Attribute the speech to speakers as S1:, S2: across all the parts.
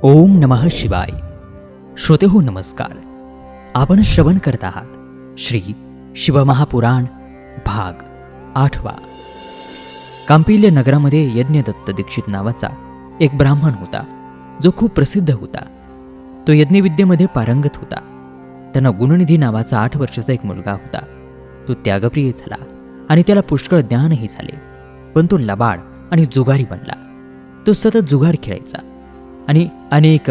S1: ओम नमः शिवाय. श्रोते हो नमस्कार. आपण श्रवण करत आहात श्री शिवमहापुराण भाग 8. कांपिल्य नगरामध्ये यज्ञदत्त दीक्षित नावाचा एक ब्राह्मण होता, जो खूप प्रसिद्ध होता. तो यज्ञविद्येमध्ये पारंगत होता. त्यांना गुणनिधी नावाचा 8 वर्षाचा एक मुलगा होता. तो त्यागप्रिय झाला आणि त्याला पुष्कळ ज्ञानही झाले, पण तो लबाड आणि जुगारी बनला. तो सतत जुगार खेळायचा आणि अनेक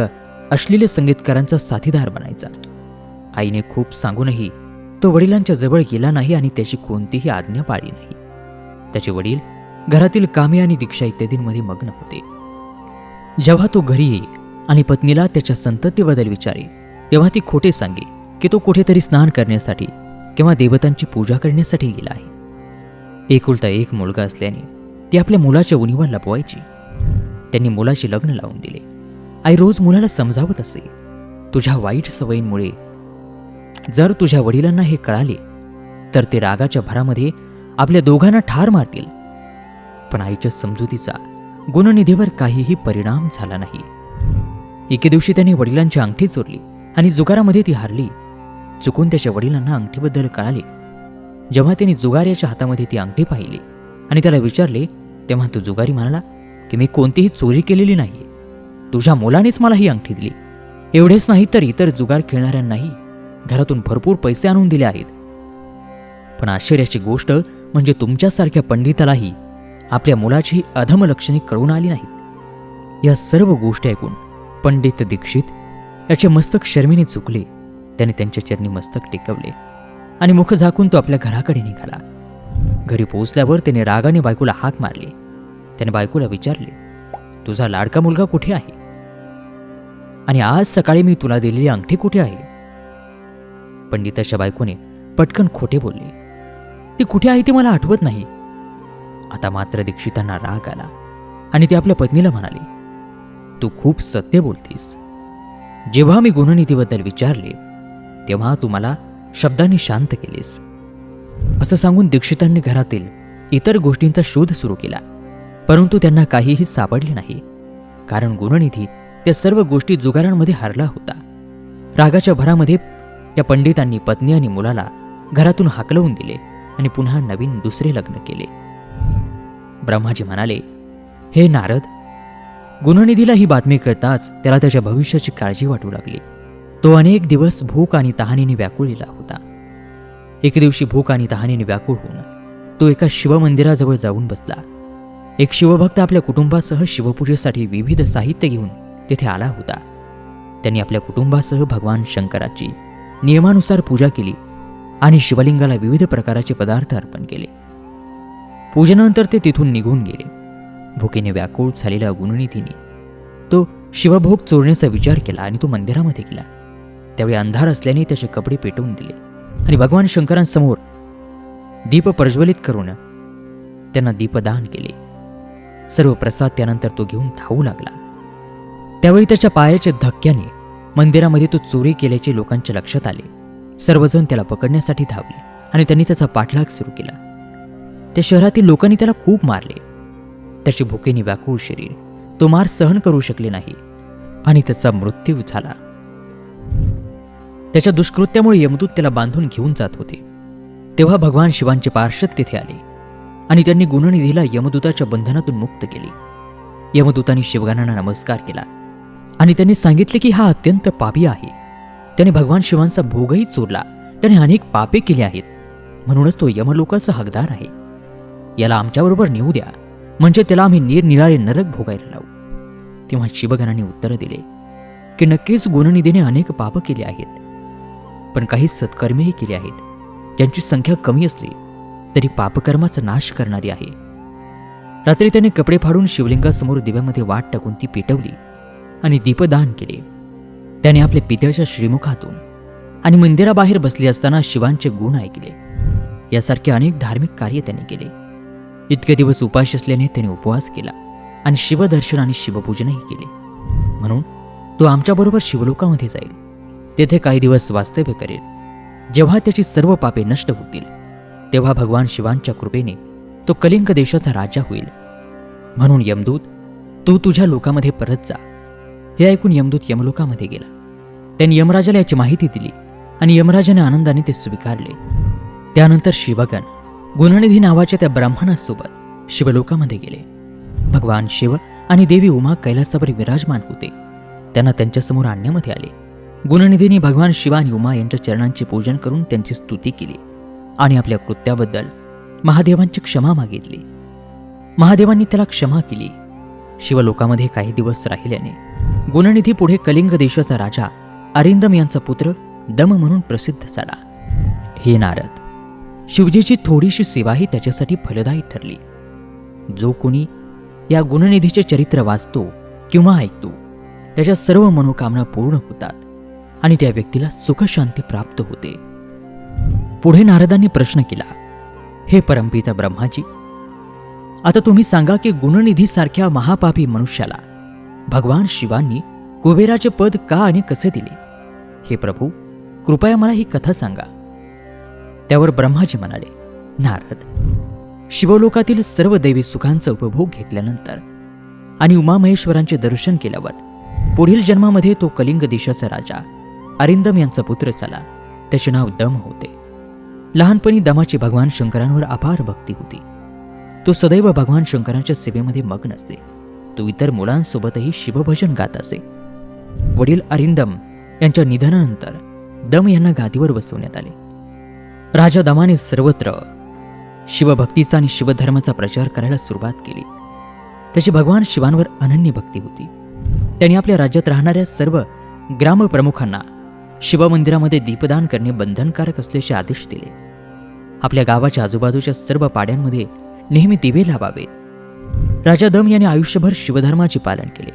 S1: अश्लील संगीतकारांचा साथीदार बनायचा. आईने खूप सांगूनही तो वडिलांच्या जवळ गेला नाही आणि त्याची कोणतीही आज्ञा पाळली नाही. त्याचे वडील घरातील कामे आणि दीक्षा इत्यादींमध्ये मग्न होते. जेव्हा तो घरी येई आणि पत्नीला त्याच्या संततीबद्दल विचारे, तेव्हा ती खोटे सांगे की तो कुठेतरी स्नान करण्यासाठी किंवा देवतांची पूजा करण्यासाठी गेला आहे. एकुलता एक मुलगा असल्याने ती आपल्या मुलाच्या उणीवा लपवायची. त्यांनी मुलाशी लग्न लावून दिले. आई रोज मुलाला समजावत असे, तुझ्या वाईट सवयींमुळे जर तुझ्या वडिलांना हे कळाले तर ते रागाच्या भरामध्ये आपल्या दोघांना ठार मारतील. पण आईच्या समजुतीचा गुणनिधीवर काहीही परिणाम झाला नाही. एके दिवशी त्याने वडिलांची अंगठी चोरली आणि जुगारामध्ये ती हारली. चुकून त्याच्या वडिलांना अंगठीबद्दल कळाले. जेव्हा त्यांनी जुगाऱ्याच्या हातामध्ये ती अंगठी पाहिली आणि त्याला विचारले, तेव्हा तो जुगारी म्हणाला की मी कोणतीही चोरी केलेली नाही, तुझ्या मुलानेच मला ही अंगठी दिली. एवढेच नाही तर इतर जुगार खेळणाऱ्यांनाही घरातून भरपूर पैसे आणून दिले आहेत. पण आश्चर्याची गोष्ट म्हणजे तुमच्यासारख्या पंडितालाही आपल्या मुलाची अधम लक्षणे कळून आली नाहीत. या सर्व गोष्टी ऐकून पंडित दीक्षित याचे मस्तक शर्मीने झुकले. त्याने त्यांच्या चरणी मस्तक टेकवले आणि मुख झाकून तो आपल्या घराकडे निघाला. घरी पोहोचल्यावर त्याने रागाने बायकोला हाक मारली. त्याने बायकोला विचारले, तुझा लाडका मुलगा कुठे आहे आणि आज सकाळी मी तुला दिलेली अंगठी कुठे आहे? पंडिताच्या बायकोने पटकन खोटे बोलले, ती कुठे आहे ते मला आठवत नाही. आता मात्र दीक्षितांना राग आला आणि ते आपल्या पत्नीला म्हणाले, तू खूप सत्य बोलतीस. जेव्हा मी गुणनिधीबद्दल विचारले तेव्हा तू मला शब्दांनी शांत केलेस. असं सांगून दीक्षितांनी घरातील इतर गोष्टींचा शोध सुरू केला, परंतु त्यांना काहीही सापडले नाही. कारण गुणनिधी त्या सर्व गोष्टी जुगारांमध्ये हारला होता. रागाच्या भरामध्ये त्या पंडितांनी पत्नी आणि मुलाला घरातून हाकलवून दिले आणि पुन्हा नवीन दुसरे लग्न केले. ब्रह्माजी म्हणाले, हे नारद, गुणनिधीला ही बातमी कळताच त्याला त्याच्या भविष्याची काळजी वाटू लागली. तो अनेक दिवस भूक आणि तहानीने व्याकुळलेला होता. एके दिवशी भूक आणि तहानीने व्याकुळ होऊन तो एका शिवमंदिराजवळ जाऊन बसला. एक शिवभक्त आपल्या कुटुंबासह शिवपूजेसाठी विविध साहित्य घेऊन तेथे आला होता. त्यांनी आपल्या कुटुंबासह भगवान शंकराची नियमानुसार पूजा केली आणि शिवलिंगाला विविध प्रकारचे पदार्थ अर्पण केले. पूजनानंतर ते तिथून निघून गेले. भुकेने व्याकुळ झालेल्या गुणनिधीने तो शिवभोग चोरण्याचा विचार केला आणि तो मंदिरामध्ये गेला. त्यावेळी अंधार असल्याने त्याचे कपडे पेटवून दिले आणि भगवान शंकरांसमोर दीप प्रज्वलित करून त्यांना दीपदान केले. सर्व प्रसाद त्यानंतर तो घेऊन धावू लागला. त्यावेळी त्याच्या पायाच्या धक्क्याने मंदिरामध्ये तो चोरी केल्याचे लोकांच्या लक्षात आले. सर्वजण त्याला पकडण्यासाठी धावले आणि त्यांनी त्याचा पाठलाग सुरू केला. त्या शहरातील लोकांनी त्याला खूप मारले. त्याची भुकेने व्याकुळ शरीर तो मार सहन करू शकले नाही आणि त्याचा मृत्यू झाला. त्याच्या दुष्कृत्यामुळे यमदूत त्याला बांधून घेऊन जात होते. तेव्हा भगवान शिवांचे पार्षद तिथे आले आणि त्यांनी गुणनिधीला यमदूताच्या बंधनातून मुक्त केले. यमदूतांनी शिवगणांना नमस्कार केला आणि त्यांनी सांगितले की हा अत्यंत पापी आहे. त्याने भगवान शिवांचा भोगही चोरला. त्याने अनेक पापे केली आहेत, म्हणूनच तो यमलोकाचा हकदार आहे. याला आमच्याबरोबर नेऊ द्या, म्हणजे त्याला आम्ही निरनिराळे नरक भोगायला लावू. तेव्हा शिवगणांनी उत्तर दिले की नक्कीच गुणनिधीने अनेक पाप केली आहेत, पण काही सत्कर्मेही केली आहेत. त्यांची संख्या कमी असली तरी पापकर्माचा नाश करणारी आहे. रात्री त्याने कपडे फाडून शिवलिंगासमोर दिव्यामध्ये वाट टाकून ती पेटवली आणि दीपदान केले. त्याने आपल्या पित्याच्या श्रीमुखातून आणि मंदिराबाहेर बसले असताना शिवांचे गुण ऐकले. यासारखे अनेक धार्मिक कार्य त्याने केले. इतके दिवस उपास असल्याने त्याने उपवास केला आणि शिवदर्शन आणि शिवपूजनही केले. म्हणून तो आमच्याबरोबर शिवलोकामध्ये जाईल. तेथे काही दिवस वास्तव्य करेल. जेव्हा त्याची सर्व पापे नष्ट होतील तेव्हा भगवान शिवांच्या कृपेने तो कलिंग देशाचा राजा होईल. म्हणून यमदूत, तू तुझ्या लोकामध्ये परत जा हे ऐकून यमदूत यमलोकामध्ये गेला. त्यांनी यमराजाला याची माहिती दिली आणि यमराजाने आनंदाने ते स्वीकारले. त्यानंतर शिवगण गुणनिधी नावाच्या त्या ब्राह्मणासोबत शिवलोकामध्ये गेले. भगवान शिव आणि देवी उमा कैलासावर विराजमान होते. त्यांना त्यांच्यासमोर आणण्यामध्ये आले. गुणनिधीने भगवान शिव आणि उमा यांच्या चरणांचे पूजन करून त्यांची स्तुती केली आणि आपल्या कृत्याबद्दल महादेवांची क्षमा मागितली. महादेवांनी त्याला क्षमा केली. शिवलोकामध्ये काही दिवस राहिल्याने गुणनिधी पुढे कलिंग देशाचा राजा अरिंदम यांचा पुत्र दम म्हणून प्रसिद्ध झाला. हे नारद, शिवजीची थोडीशी सेवाही त्याच्यासाठी फलदायी ठरली. जो कोणी या गुणनिधीचे चरित्र वाचतो किंवा ऐकतो त्याच्या सर्व मनोकामना पूर्ण होतात आणि त्या व्यक्तीला सुखशांती प्राप्त होते. पुढे नारदांनी प्रश्न केला, हे परमपिता ब्रह्माजी, आता तुम्ही सांगा की गुणनिधीसारख्या महापापी मनुष्याला भगवान शिवांनी कुबेराचे पद का आणि कसे दिले? हे प्रभू, कृपया मला ही कथा सांगा. त्यावर ब्रह्माजी म्हणाले, नारद, शिवलोकातील सर्व दैवी सुखांचा उपभोग घेतल्यानंतर आणि उमामहेश्वरांचे दर्शन केल्यावर पुढील जन्मामध्ये तो कलिंग देशाचा राजा अरिंदम यांचा पुत्र झाला. त्याचे नाव दम होते. लहानपणी दमाची भगवान शंकरांवर अपार भक्ती होती. तो सदैव भगवान शंकरांच्या सेवेमध्ये मग्न असे. तो इतर मुलांसोबतही शिवभजन गात असे. वडील अरिंदम यांच्या निधनानंतर दम यांना गादीवर बसवण्यात आले. राजा दमाने सर्वत्र शिवभक्तीचा आणि शिवधर्माचा प्रचार करायला सुरुवात केली. त्याची भगवान शिवांवर अनन्य भक्ती होती. त्यांनी आपल्या राज्यात राहणाऱ्या सर्व ग्रामप्रमुखांना शिवमंदिरामध्ये दीपदान करणे बंधनकारक असल्याचे आदेश दिले. आपल्या गावाच्या आजूबाजूच्या सर्व पाड्यांमध्ये नेहमी दिवे लावावेत. राजा दम यांनी आयुष्यभर शिवधर्माचे पालन केले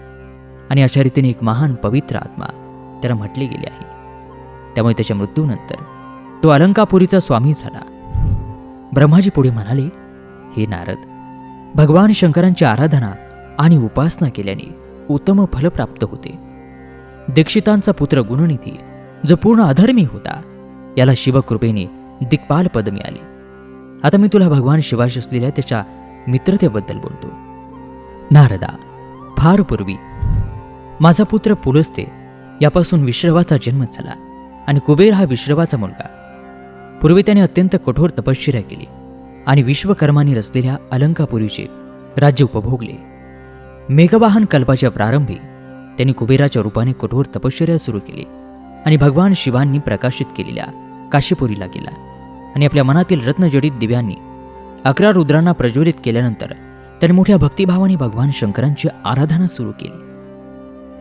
S1: आणि अशा रीतीने एक महान पवित्र आत्मा त्याला म्हटले गेले आहे. त्यामुळे त्याच्या मृत्यूनंतर तो अलंकापुरीचा स्वामी झाला. ब्रह्माजी पुढे म्हणाले, हे नारद, भगवान शंकरांची आराधना आणि उपासना केल्याने उत्तम फल प्राप्त होते. दीक्षितांचा पुत्र गुणनिधी जो पूर्ण अधर्मी होता, याला शिवकृपेने दिक्पाल पद मिळाले. आता मी तुला भगवान शिवाशी असलेल्या त्याच्या मित्रतेबद्दल बोलतो. नारदा, फार पूर्वी माझा पुत्र पुलस्त्य यापासून विश्रवाचा जन्म झाला आणि कुबेर हा विश्रवाचा मुलगा. पूर्वी त्याने अत्यंत कठोर तपश्चर्या केली आणि विश्वकर्मांनी रचलेल्या अलंकापुरीचे राज्य उपभोगले. मेघवाहन कल्पाच्या प्रारंभी त्यांनी कुबेराच्या रूपाने कठोर तपश्चर्या सुरू केली आणि भगवान शिवांनी प्रकाशित केलेल्या काशीपुरीला गेला आणि आपल्या मनातील रत्नजडित दिव्यांनी 11 रुद्रांना प्रज्वलित केल्यानंतर त्याने मोठ्या भक्तिभावाने भगवान शंकरांची आराधना सुरू केली.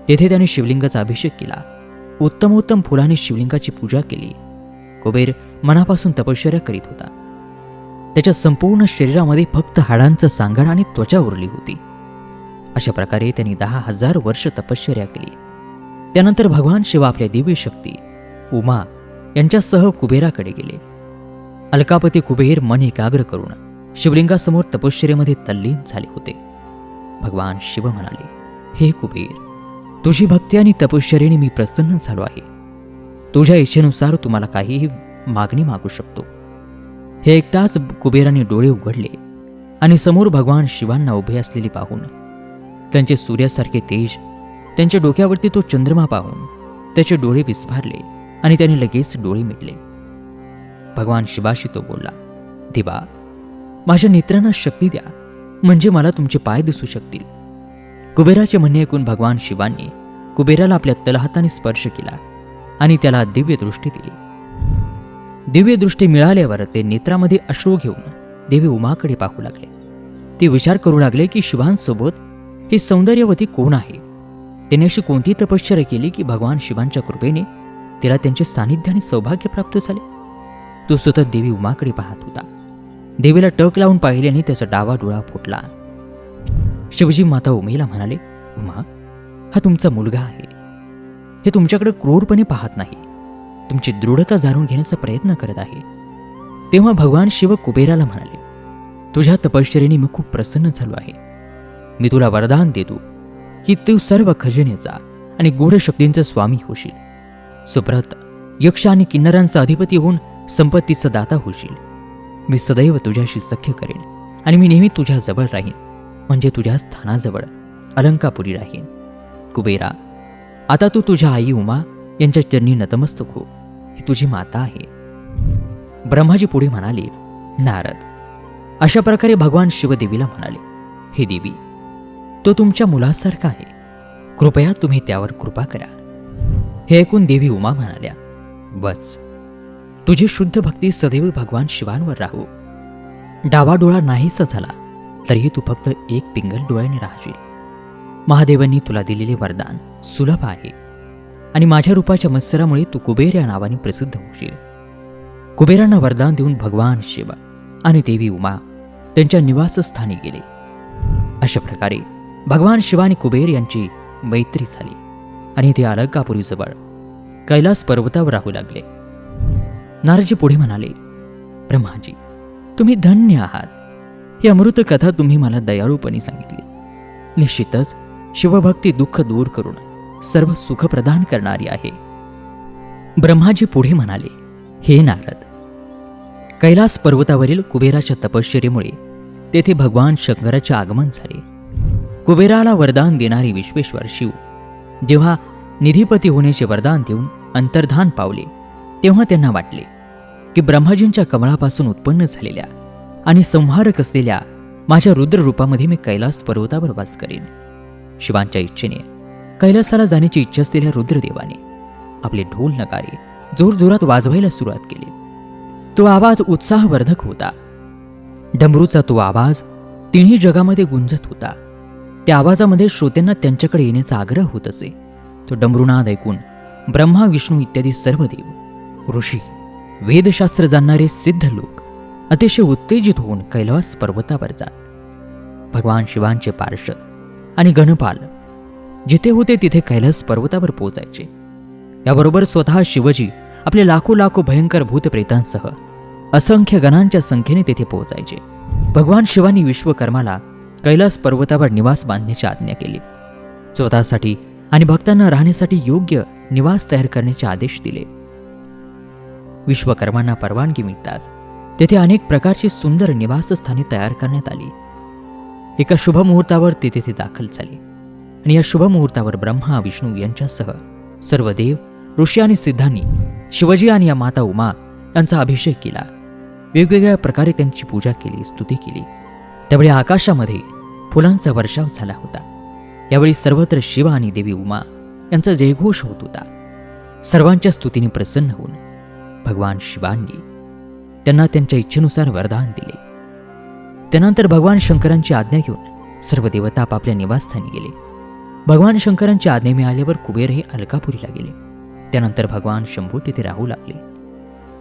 S1: तेथे त्याने शिवलिंगाचा अभिषेक केला. उत्तमोत्तम फुलाने शिवलिंगाची पूजा केली. कुबेर मनापासून तपश्चर्या करीत होता. त्याच्या संपूर्ण शरीरामध्ये फक्त हाडांचं सांगाड आणि त्वचा उरली होती. अशा प्रकारे त्यांनी 10,000 वर्ष तपश्चर्या केली. त्यानंतर भगवान शिव आपल्या दिव्य शक्ती उमा यांच्यासह कुबेराकडे गेले. अलकापती कुबेर मन एकाग्र करून शिवलिंगासमोर तपश्चर्येमध्ये तल्लीन झाले होते. भगवान शिव म्हणाले, हे कुबेर, तुझी भक्ती आणि तपश्चर्येने मी प्रसन्न झालो आहे. तुझ्या इच्छेनुसार तुम्हाला काहीही मागणी मागू शकतो. हे ऐकताच कुबेराने डोळे उघडले आणि समोर भगवान शिवांना उभे असलेले पाहून त्यांचे सूर्यासारखे तेज, त्यांच्या डोक्यावरती तो चंद्रमा पाहून त्याचे डोळे विस्फारले आणि त्याने लगेच डोळे मिटले. भगवान शिवाशी तो बोलला, देवा, माझ्या नेत्रांना शक्ती द्या म्हणजे मला तुमचे पाय दिसू शकतील. कुबेराचे म्हणणे ऐकून भगवान शिवांनी कुबेराला आपल्या तलहाताने स्पर्श केला आणि त्याला दिव्य दृष्टी दिली. दिव्य दृष्टी मिळाल्यावर ते नेत्रामध्ये अश्रू घेऊन देवी उमाकडे पाहू लागले. ते विचार करू लागले की शिवांसोबत ही सौंदर्यवती कोण आहे. त्याने अशी कोणती तपश्चर्या केली की भगवान शिवांच्या कृपेने तिला त्यांचे सानिध्य आणि सौभाग्य प्राप्त झाले. तो सतत देवी उमाकडे पाहत होता. देवीला टक लावून पाहिल्याने त्याचा डावा डोळा फुटला. शिवजी माता उमेला म्हणाले, उमा, हा तुमचा मुलगा आहे. हे तुमच्याकडे क्रूरपणे पाहत नाही, तुमची दृढता जाणून घेण्याचा प्रयत्न करत आहे. तेव्हा भगवान शिव कुबेराला म्हणाले, तुझ्या तपश्चर्येने मी खूप प्रसन्न झालो आहे. मी तुला वरदान देतो की तू सर्व खजिनेचा आणि गूढ शक्तींचा स्वामी होशील. सुप्रत यक्ष आणि किन्नरांचा अधिपती होऊन संपत्तीचा दाता होशील. मी सदैव तुझ्याशी सख्य करेन आणि मी नेहमी तुझ्या जवळ राहीन, म्हणजे तुझ्या स्थानाजवळ अलंकापुरी राहीन. कुबेरा, आता तू तुझ्या आई उमा यांच्या चरणी नतमस्तक हो. ही तुझी माता आहे. ब्रह्माजी पुढे म्हणाले, नारद, अशा प्रकारे भगवान शिवदेवीला म्हणाले, हे देवी, तो तुमच्या मुलासारखा आहे. कृपया तुम्ही त्यावर कृपा करा. हे ऐकून देवी उमा म्हणाल्या, बस, तुझी शुद्ध भक्ती सदैव भगवान शिवांवर राहू. डावा डोळा नाहीसा झाला तरीही तू फक्त एक पिंगल डोळ्याने राहशील. महादेवांनी तुला दिलेले वरदान सुलभ आहे आणि माझ्या रूपाच्या मत्सरामुळे तू कुबेर या नावाने प्रसिद्ध होशील. कुबेरांना वरदान देऊन भगवान शिव आणि देवी उमा त्यांच्या निवासस्थानी गेले. अशा प्रकारे भगवान शिव आणि कुबेर यांची मैत्री झाली आणि ते अलकापुरीजवळ कैलास पर्वतावर राहू लागले. नारदजी पुढे म्हणाले, ब्रह्माजी, तुम्ही धन्य आहात. ही अमृत कथा तुम्ही मला दयाळूपणे सांगितली. निश्चितच शिवभक्ती दुःख दूर करून सर्व सुख प्रदान करणारी आहे. ब्रह्माजी पुढे म्हणाले, हे नारद, कैलास पर्वतावरील कुबेराच्या तपश्चर्येमुळे तेथे भगवान शंकराचे आगमन झाले. कुबेराला वरदान देणारे विश्वेश्वर शिव जेव्हा निधिपती होण्याचे वरदान देऊन अंतर्धान पावले, तेव्हा त्यांना वाटले की ब्रह्माजींच्या कमळापासून उत्पन्न झालेल्या आणि संहारक असलेल्या माझ्या रुद्र रूपामध्ये मी कैलास पर्वतावर वास करेन. शिवांच्या इच्छेने कैलासाला जाण्याची इच्छा असलेल्या रुद्रदेवाने आपले ढोल नगारे जोरजोरात वाजवायला सुरुवात केली. तो आवाज उत्साहवर्धक होता. डमरूचा तो आवाज तिन्ही जगामध्ये गुंजत होता. त्या आवाजामध्ये श्रोत्यांना त्यांच्याकडे येण्याचा आग्रह होत असे. तो डमरुनाद ऐकून ब्रह्मा, विष्णू इत्यादी सर्व देव, ऋषी, वेदशास्त्र जाणणारे सिद्ध लोक अतिशय उत्तेजित होऊन कैलास पर्वतावर जात. भगवान शिवांचे पार्षद आणि गणपाल जिथे होते तिथे कैलास पर्वतावर पोहोचायचे. याबरोबर स्वतः शिवजी आपले लाखो लाखो भयंकर भूतप्रेतांसह असंख्य गणांच्या संख्येने तेथे पोहोचायचे. भगवान शिवांनी विश्वकर्माला कैलास पर्वतावर निवास बांधण्याची आज्ञा केली. स्वतःसाठी आणि भक्तांना राहण्यासाठी योग्य निवास तयार करण्याचे आदेश दिले. विश्वकर्मांना परवानगी मिळताच तेथे अनेक प्रकारची सुंदर निवासस्थाने तयार करण्यात आली. एका शुभ मुहूर्तावर ते तेथे दाखल झाले आणि या शुभ मुहूर्तावर ब्रह्मा, विष्णू यांच्यासह सर्व देव, ऋषी आणि सिद्धांनी शिवजी आणि या माता उमा यांचा अभिषेक केला. वेगवेगळ्या प्रकारे त्यांची पूजा केली, स्तुती केली. त्यावेळी आकाशामध्ये फुलांचा वर्षाव झाला होता. यावेळी सर्वत्र शिव आणि देवी उमा यांचा जयघोष होत होता. सर्वांच्या स्तुतीने प्रसन्न होऊन भगवान शिवांनी त्यांना त्यांच्या इच्छेनुसार वरदान दिले. त्यानंतर भगवान शंकरांची आज्ञा घेऊन सर्व देवता आपापल्या निवासस्थानी गेले. भगवान शंकरांची आज्ञा मिळाल्यावर कुबेर हे अलकापुरीला गेले. त्यानंतर भगवान शंभू तिथे राहू लागले.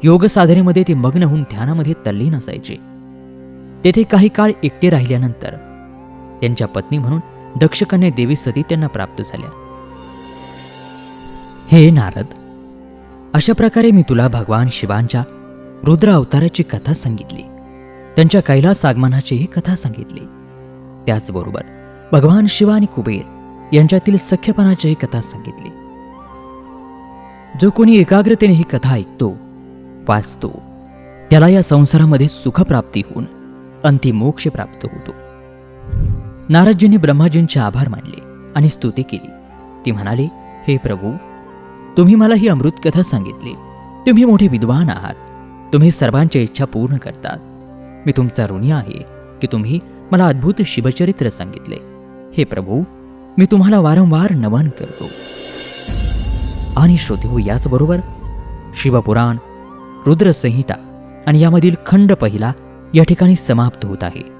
S1: योग साधनेमध्ये ते मग्न होऊन ध्यानामध्ये तल्लीन असायचे. तेथे काही काळ एकटे राहिल्यानंतर त्यांच्या पत्नी म्हणून दक्षकन्या देवी सती त्यांना प्राप्त झाल्या. हे नारद, अशा प्रकारे मी तुला भगवान शिवांच्या रुद्र अवताराची कथा सांगितली. त्यांच्या कैलास आगमनाचीही कथा सांगितली. त्याचबरोबर भगवान शिव आणि कुबेर यांच्यातील सख्यपणाचीही कथा सांगितली. जो कोणी एकाग्रतेने ही कथा ऐकतो, वाचतो, त्याला या संसारामध्ये सुखप्राप्ती होऊन अंतिम मोक्ष प्राप्त होतो. नारदजींनी ब्रह्माजींचे आभार मानले आणि स्तुती केली. ते म्हणाले, हे प्रभू, तुम्ही मला ही अमृत कथा सांगितली. तुम्ही मोठे विद्वान आहात. तुम्ही सर्वांच्या इच्छा पूर्ण करतात. मी तुमचा ऋणी आहे की तुम्ही मला अद्भुत शिवचरित्र सांगितले. हे प्रभू, मी तुम्हाला वारंवार नमन करतो. आणि श्रोतेहो, याचबरोबर शिवपुराण, रुद्रसंहिता आणि यामधील खंड पहिला या ठिकाणी समाप्त होत आहे.